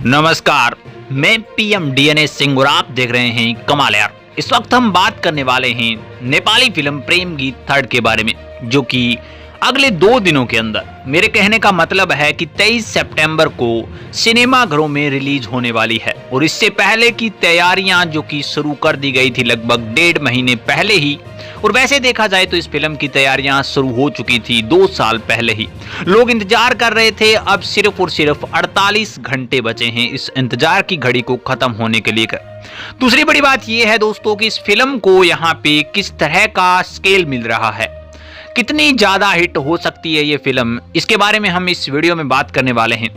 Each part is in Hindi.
नमस्कार, मैं पीएम डीएनए सिंह और आप देख रहे हैं कमाल यार। इस वक्त हम बात करने वाले हैं नेपाली फिल्म प्रेम गीत थर्ड के बारे में, जो कि अगले 2 दिनों के अंदर, मेरे कहने का मतलब है कि 23 सितंबर को सिनेमाघरों में रिलीज होने वाली है। और इससे पहले की तैयारियां जो कि शुरू कर दी गई थी लगभग 1.5 महीने पहले ही, और वैसे देखा जाए तो इस फिल्म की तैयारियां शुरू हो चुकी थी 2 साल पहले ही। लोग इंतजार कर रहे थे, अब सिर्फ और सिर्फ 48 घंटे बचे हैं इस इंतजार की घड़ी को खत्म होने के लिए। दूसरी बड़ी बात यह है दोस्तों कि इस फिल्म को यहाँ पे किस तरह का स्केल मिल रहा है, कितनी ज्यादा हिट हो सकती है ये फिल्म, इसके बारे में हम इस वीडियो में बात करने वाले हैं।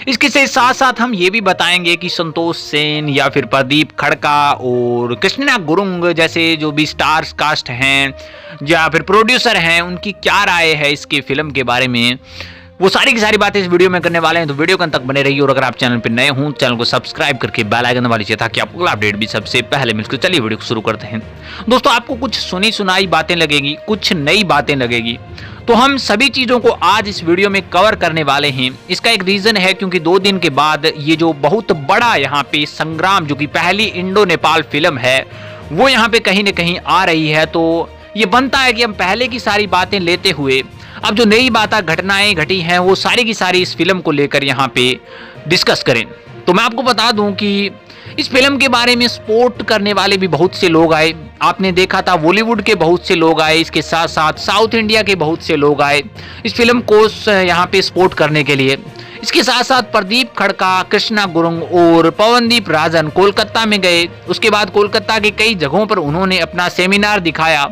इसके साथ साथ हम ये भी बताएंगे कि संतोष सेन या फिर प्रदीप खड़का और कृष्णा गुरुंग जैसे जो भी स्टार्स कास्ट हैं या फिर प्रोड्यूसर हैं, उनकी क्या राय है इसके फिल्म के बारे में, वो सारी की सारी बातें इस वीडियो में करने वाले हैं। तो वीडियो के अंत तक बने रहिए, और अगर आप चैनल पर नए हों चैनल को सब्सक्राइब करके बेल आइकन दबा लीजिए ताकि आपको अपडेट भी सबसे पहले मिल सके। चलिए वीडियो को शुरू करते हैं। दोस्तों, आपको कुछ सुनी सुनाई बातें लगेगी, कुछ नई बातें लगेगी, तो हम सभी चीजों को आज इस वीडियो में कवर करने वाले हैं। इसका एक रीजन है क्योंकि 2 दिन के बाद ये जो बहुत बड़ा यहाँ पे संग्राम, जो कि पहली इंडो नेपाल फिल्म है, वो यहाँ पे कहीं ना कहीं आ रही है। तो ये बनता है कि हम पहले की सारी बातें लेते हुए अब जो नई घटनाएं घटी हैं वो सारी की सारी इस फिल्म को लेकर यहाँ पे डिस्कस करें। तो मैं आपको बता दूं कि इस फिल्म के बारे में सपोर्ट करने वाले भी बहुत से लोग आए। आपने देखा था बॉलीवुड के बहुत से लोग आए, इसके साथ साथ साउथ इंडिया के बहुत से लोग आए इस फिल्म को यहाँ पे सपोर्ट करने के लिए। इसके साथ साथ प्रदीप खड़का, कृष्णा गुरुंग और पवनदीप राजन कोलकाता में गए। उसके बाद कोलकाता के कई जगहों पर उन्होंने अपना सेमिनार दिखाया,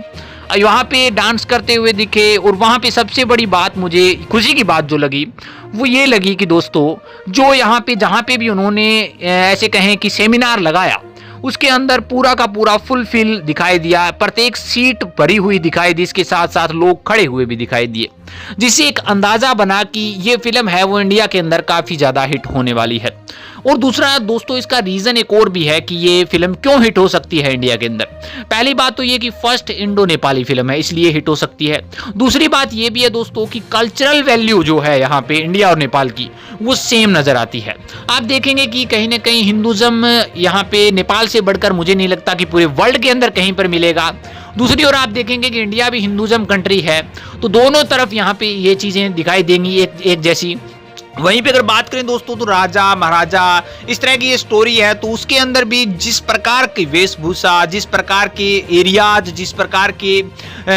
वहाँ पे डांस करते हुए दिखे। और वहाँ पे सबसे बड़ी बात, मुझे खुशी की बात जो लगी वो ये लगी कि दोस्तों जो यहाँ पे जहाँ पे भी उन्होंने ऐसे कहें कि सेमिनार लगाया, उसके अंदर पूरा का पूरा फुलफिल दिखाई दिया, प्रत्येक सीट भरी हुई दिखाई दी, इसके साथ साथ लोग खड़े हुए भी दिखाई दिए, जिससे एक अंदाजा बना कि ये फिल्म है वो इंडिया के अंदर काफी ज्यादा हिट होने वाली है। और दूसरा दोस्तों, इसका रीजन एक और भी है कि ये फिल्म क्यों हिट हो सकती है इंडिया के अंदर। पहली बात तो ये कि फर्स्ट इंडो नेपाली फिल्म है, इसलिए हिट हो सकती है। दूसरी बात ये भी है दोस्तों कि कल्चरल वैल्यू जो है यहाँ पे इंडिया और नेपाल की, वो सेम नजर आती है। आप देखेंगे कि कहीं ना कहीं हिंदुज्म यहाँ पे नेपाल से बढ़कर मुझे नहीं लगता कि पूरे वर्ल्ड के अंदर कहीं पर मिलेगा। दूसरी ओर आप देखेंगे कि इंडिया भी हिंदुज्म कंट्री है, तो दोनों तरफ यहाँ पे ये चीजें दिखाई देंगी एक जैसी। वहीं पे अगर बात करें दोस्तों, तो राजा महाराजा इस तरह की ये स्टोरी है, तो उसके अंदर भी जिस प्रकार की वेशभूषा, जिस प्रकार के एरियाज, जिस प्रकार के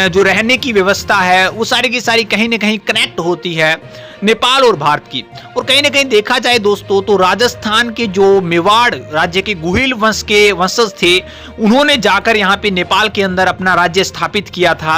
जो रहने की व्यवस्था है, वो सारी की सारी कहीं ना कहीं कनेक्ट होती है नेपाल और भारत की। और कहीं ना कहीं देखा जाए दोस्तों, तो राजस्थान के जो मेवाड़ राज्य के गुहिल वंश के वंशज थे, उन्होंने जाकर यहाँ पे नेपाल के अंदर अपना राज्य स्थापित किया था।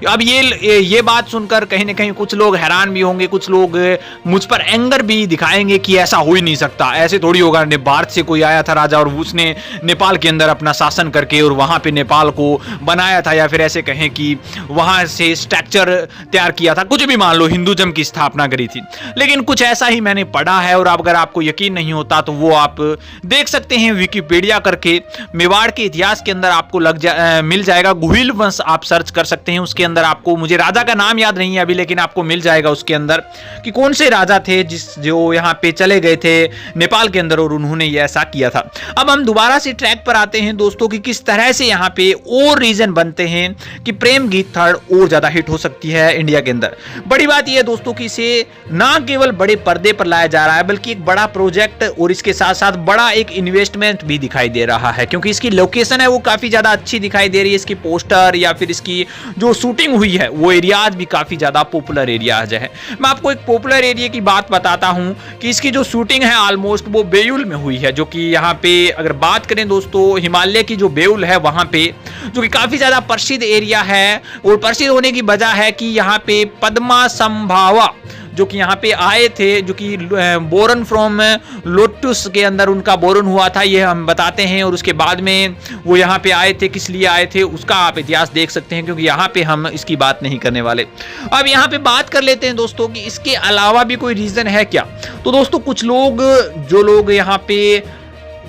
अब ये बात सुनकर कहीं ना कहीं कुछ लोग हैरान भी होंगे, कुछ लोग मुझ पर एंगर भी दिखाएंगे कि ऐसा हो ही नहीं सकता, ऐसे थोड़ी होगा। भारत से कोई आया था राजा और उसने नेपाल के अंदर अपना शासन करके और वहां पे नेपाल को बनाया था, या फिर ऐसे कहें कि वहां से स्ट्रक्चर तैयार किया था, कुछ भी मान लो, हिंदुज्म की स्थापना करी थी। लेकिन कुछ ऐसा ही मैंने पढ़ा है, और अगर आपको यकीन नहीं होता तो वो आप देख सकते हैं विकिपीडिया करके, मेवाड़ के इतिहास के अंदर आपको मिल जाएगा। गुहिल वंश आप सर्च कर सकते हैं, उसके अंदर आपको, मुझे राजा का नाम याद नहीं है अभी, लेकिन आपको मिल जाएगा उसके अंदर कि कौन से राजा थे जो यहाँ पे चले गए थे नेपाल के अंदर और उन्होंने ये ऐसा किया था। अब हम दोबारा से ट्रैक पर आते हैं दोस्तों कि किस तरह से यहाँ पे और रीजन बनते हैं कि प्रेम गीत थर्ड और ज्यादा हिट हो सकती है इंडिया के अंदर। बड़ी बात यह है दोस्तों कि इसे ना केवल बड़े पर्दे पर लाया जा रहा है, बल्कि एक बड़ा प्रोजेक्ट और इसके साथ साथ बड़ा एक इन्वेस्टमेंट भी दिखाई दे रहा है, क्योंकि इसकी लोकेशन है वो काफी ज्यादा अच्छी दिखाई दे रही है। इसकी पोस्टर या फिर इसकी जो शूटिंग हुई है वो एरियाज भी काफी ज्यादा पॉपुलर एरियाज है। मैं आपको एक पॉपुलर एरिया की बात बताता हूं कि इसकी जो शूटिंग है ऑलमोस्ट वो बेउल में हुई है, जो कि यहाँ पे अगर बात करें दोस्तों, हिमालय की जो बेउल है वहां पे, जो कि काफी ज्यादा प्रसिद्ध एरिया है। और प्रसिद्ध होने की वजह है कि यहाँ पे पद्मा संभावा जो कि यहाँ पे आए थे, जो कि बोरन फ्रॉम लोटस के अंदर उनका बोरन हुआ था, ये हम बताते हैं। और उसके बाद में वो यहाँ पे आए थे, किस लिए आए थे उसका आप इतिहास देख सकते हैं, क्योंकि यहाँ पे हम इसकी बात नहीं करने वाले। अब यहाँ पे बात कर लेते हैं दोस्तों कि इसके अलावा भी कोई रीजन है क्या। तो दोस्तों, कुछ लोग जो लोग यहाँ पे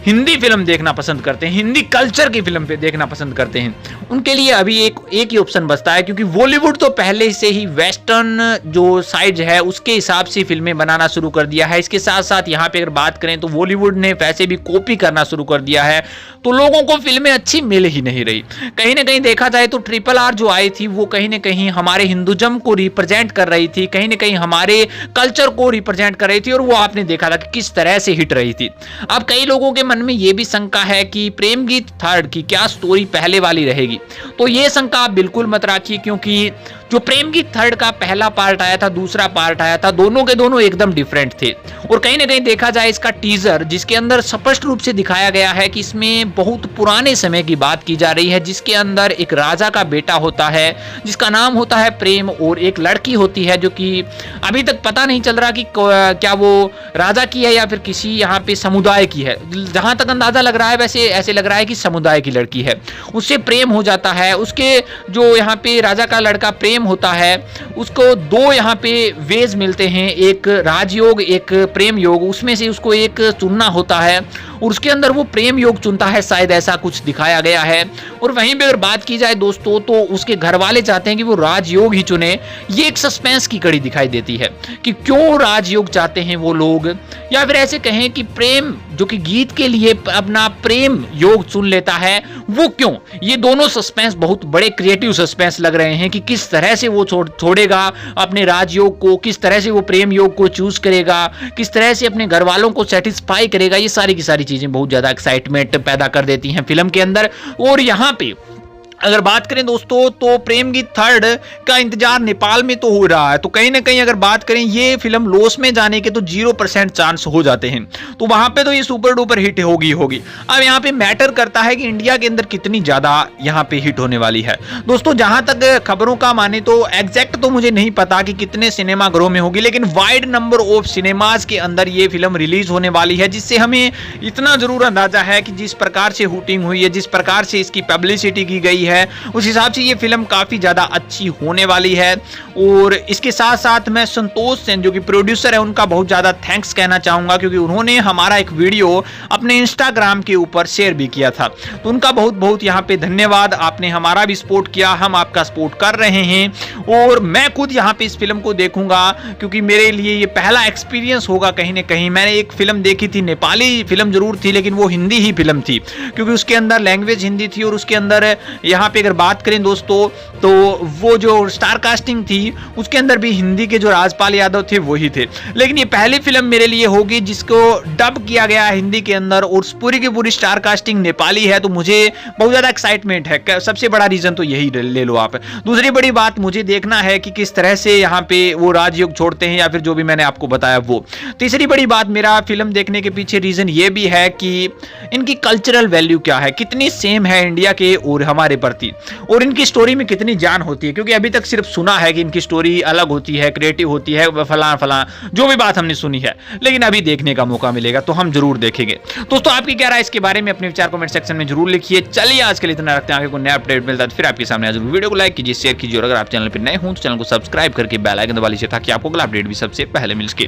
हिंदी फिल्म देखना पसंद करते हैं, हिंदी कल्चर की फिल्म पे देखना पसंद करते हैं, उनके लिए अभी एक ही ऑप्शन बचता है, क्योंकि बॉलीवुड तो पहले से ही वेस्टर्न जो साइड है उसके हिसाब से फिल्में बनाना शुरू कर दिया है। इसके साथ साथ यहाँ पे अगर बात करें तो बॉलीवुड ने वैसे भी कॉपी करना शुरू कर दिया है, तो लोगों को फिल्में अच्छी मिल ही नहीं रही। कहीं ना कहीं देखा जाए तो RRR जो आई थी वो कहीं ना कहीं हमारे हिंदुज्म को रिप्रेजेंट कर रही थी, कहीं ना कहीं हमारे कल्चर को रिप्रेजेंट कर रही थी, और वो आपने देखा था कि किस तरह से हिट रही थी। अब कई लोगों के मन में ये भी शंका है कि प्रेमगीत थर्ड की क्या स्टोरी पहले वाली रहेगी, तो ये शंका आप बिल्कुल मत रखिए, क्योंकि जो प्रेमगीत थर्ड का पहला पार्ट आया था, दूसरा पार्ट आया था, दोनों के दोनों एकदम डिफरेंट थे। और कहीं ना कहीं देखा जाए इसका टीजर, जिसके अंदर स्पष्ट रूप से दिखाया गया है कि इसमें बहुत पुराने समय की बात की जा रही है, जिसके अंदर एक राजा का बेटा होता है जिसका नाम होता है प्रेम, और एक लड़की होती है जो कि अभी तक पता नहीं चल रहा कि क्या वो राजा की है या फिर किसी यहाँ पे समुदाय की है। जहां तक अंदाजा लग रहा है वैसे ऐसे लग रहा है कि समुदाय की लड़की है, उससे प्रेम हो जाता है। उसके जो यहाँ पे राजा का लड़का प्रेम होता है, उसको दो यहाँ पे वेज मिलते हैं, एक राजयोग एक प्रेम योग, उसमें से उसको एक चुनना होता है और उसके अंदर वो प्रेम योग चुनता है, शायद ऐसा कुछ दिखाया गया है। और वहीं पे अगर बात की जाए दोस्तों तो उसके घर वाले चाहते हैं कि वो राजयोग ही चुने। ये एक सस्पेंस की कड़ी दिखाई देती है कि क्यों राजयोग चाहते हैं वो लोग, या फिर ऐसे कहें कि प्रेम जो कि गीत के लिए अपना प्रेम योग चुन लेता है वो क्यों। ये दोनों सस्पेंस बहुत बड़े क्रिएटिव सस्पेंस लग रहे हैं कि किस तरह से वो छोड़ेगा अपने राजयोग को, किस तरह से वो प्रेम योग को चूज करेगा, किस तरह से अपने घर वालों को सेटिस्फाई करेगा। ये सारी की सारी चीजें बहुत ज्यादा एक्साइटमेंट पैदा कर देती हैं फिल्म के अंदर। और यहाँ पे अगर बात करें दोस्तों तो प्रेमगीत थर्ड का इंतजार नेपाल में तो हो रहा है, तो कहीं ना कहीं अगर बात करें ये फिल्म लॉस में जाने के तो 0% चांस हो जाते हैं, तो वहां पे तो ये सुपर डुपर हिट होगी। अब यहाँ पे मैटर करता है कि इंडिया के अंदर कितनी ज्यादा यहाँ पे हिट होने वाली है। दोस्तों जहां तक खबरों का माने तो एग्जैक्ट तो मुझे नहीं पता कि कितने सिनेमा घरों में होगी, लेकिन वाइड नंबर ऑफ सिनेमाज के अंदर ये फिल्म रिलीज होने वाली है, जिससे हमें इतना जरूर अंदाजा है कि जिस प्रकार से शूटिंग हुई है, जिस प्रकार से इसकी पब्लिसिटी की गई है, उस हिसाब से ये फिल्म काफी ज्यादा अच्छी होने वाली है। और इसके साथ साथ मैं संतोष सेन जो कि प्रोड्यूसर है उनका बहुत ज्यादा थैंक्स कहना चाहूंगा, क्योंकि उन्होंने हमारा एक वीडियो अपने इंस्टाग्राम के ऊपर शेयर भी किया था, तो उनका बहुत बहुत यहाँ पे धन्यवाद। आपने हमारा भी सपोर्ट किया, हम आपका सपोर्ट कर रहे हैं। और मैं खुद यहाँ पे इस फिल्म को देखूंगा, क्योंकि मेरे लिए ये पहला एक्सपीरियंस होगा कहीं ना कहीं। मैंने एक फिल्म देखी थी, नेपाली फिल्म जरूर थी, लेकिन वो हिंदी ही फिल्म थी, क्योंकि उसके अंदर लैंग्वेज हिंदी थी। और उसके अंदर यहाँ पे अगर बात करें दोस्तों तो वो जो स्टार कास्टिंग थी उसके अंदर भी हिंदी के जो राजपाल यादव थे वही थे। लेकिन ये पहली फिल्म मेरे लिए होगी जिसको डब किया गया है हिंदी के अंदर, और पूरी की पूरी स्टार कास्टिंग नेपाली है, तो मुझे बहुत ज्यादा एक्साइटमेंट है। सबसे बड़ा रीजन तो यही ले लो आप। दूसरी बड़ी बात मुझे देखना है कि किस तरह से यहाँ पे वो राजयोग छोड़ते हैं, या फिर जो भी मैंने आपको बताया वो। तीसरी बड़ी बात मेरा फिल्म देखने के पीछे रीजन ये भी है कि इनकी कल्चरल वैल्यू क्या है, कितनी सेम है इंडिया के और हमारे प्रति, और इनकी स्टोरी में कितनी जान होती है। क्योंकि अभी तक सिर्फ सुना है कि इनकी स्टोरी अलग होती है, क्रिएटिव होती है, फलां फलां जो भी बात हमने सुनी है, लेकिन अभी देखने का मौका मिलेगा तो हम जरूर देखेंगे। दोस्तों आपकी क्या राय इसके बारे में अपने विचार कमेंट सेक्शन में जरूर लिखिए। चलिए आज के लिए इतना रखते हैं, आगे कोई नया अपडेट मिलता है तो फिर आपके सामने जरूर। वीडियो को लाइक कीजिए, शेयर कीजिए, और अगर आप चैनल पर नए हों तो चैनल को सब्सक्राइब करके बेल आइकन दबा लीजिए, ताकि आपको अगला अपडेट भी सबसे पहले मिल सके।